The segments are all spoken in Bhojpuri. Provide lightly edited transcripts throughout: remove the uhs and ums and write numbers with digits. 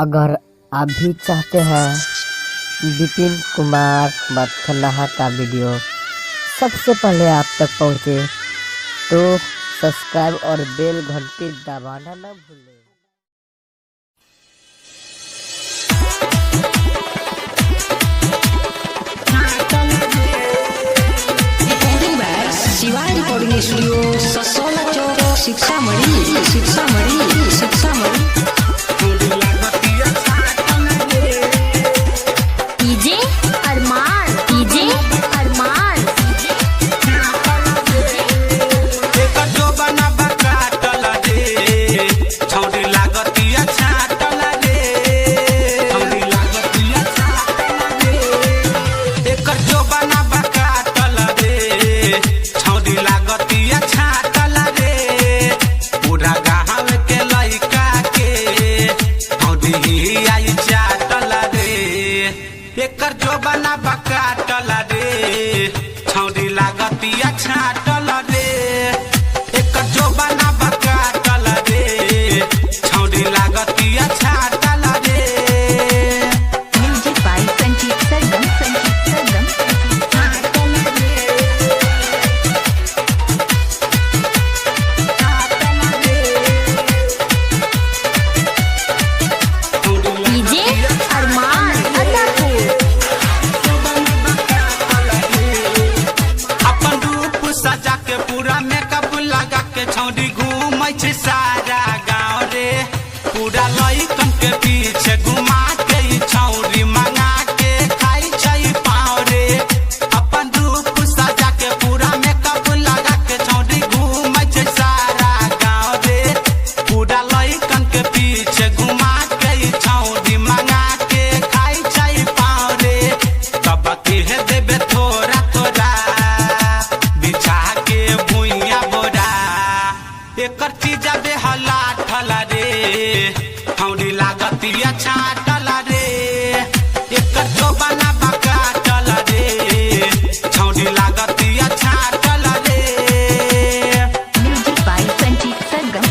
अगर आप भी चाहते हैं विपिन कुमार मथनहा का वीडियो सबसे पहले आप तक पहुंचे तो सब्सक्राइब और बेल घंटी दबाना न भूलें। शिवाय रिकॉर्डिंग स्टूडियो ससोला चौक शिक्षामणी डीजे अरमान एकर जो बना बकाटल रे छौड़ी लागतिया छाटल रे छौड़ी लागतिया छाटल रे एकर जो बना बकाटल रे छौड़ी लागतिया छाटल रे पूरा गाँव के लइका के छौड़ी आई चाटल रे एकर जो बना बकाटल रे छौड़ी लागतिया छाटल रे एकर जो बना बकाटल रे छौड़ी लागतिया छाटल रे music by Sanjeet Sargam DJ Arman अपन रूप सजा के पूरा मेकअप लगा के छौड़ी घूमै छै सारा गाँव रे पूरा लइकन के पीछे घुमा के ई छौड़ी मंगा के खाई छै पाँव रे अपन रूप सजा के पूरा मेकअप लगा के छौड़ी घूमै छै सारा गाँव रे पूरा लइकन के पीछे घुमा के ई छौड़ी मंगा के खाई छै पाँव रे तब के देबे थोड़ा थोड़ा बिछा के भुइया बोरा एकर चीज बे हला ठला रे छौड़ी लागतिया छाटल रे एकर जो बना बकाटल रे छौड़ी लागतिया छाटल रे म्यूजिक बाय संजीत सरगम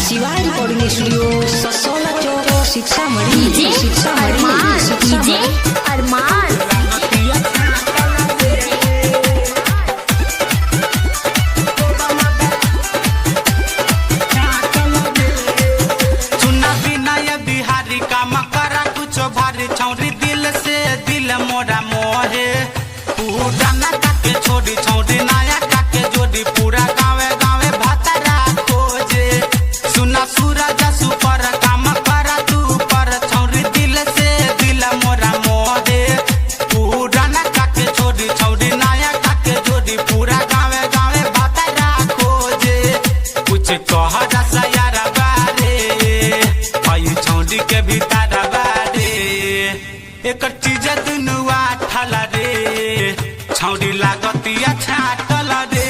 शिवाय रिकॉर्डिंग स्टूडियो ससोला चौक शिक्षामणी डीजे अरमान सुना विनय बिहारी का मकरा कुछो भारी छौड़ी दिल से दिल मोरा मोहे पूरा ना काके छोड़ी छौड़ी नया काके जोड़ी पूरा गावे गावे भातरा खोजे सुना सूरज सुपर काम करा तू पर छौड़ी दिल से दिल मोरा मोहे पूरा ना काके छोड़ी छौड़ी नया काके जोड़ी पूरा गावे गावे भातरा खोजे कुछ कह रसा यार बारे आई छौड़ी के भीतर बारे एकर चीज दुनुआ ठला रे छौड़ी लागतिया छाटल रे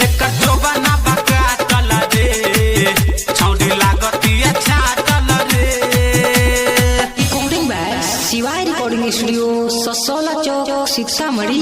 एकर जो बना बकाटल रे छौड़ी लागतिया छाटल रे रिकॉर्डिंग बाय शिवाय रिकॉर्डिंग स्टूडियो ससोला चौक शिक्षामणी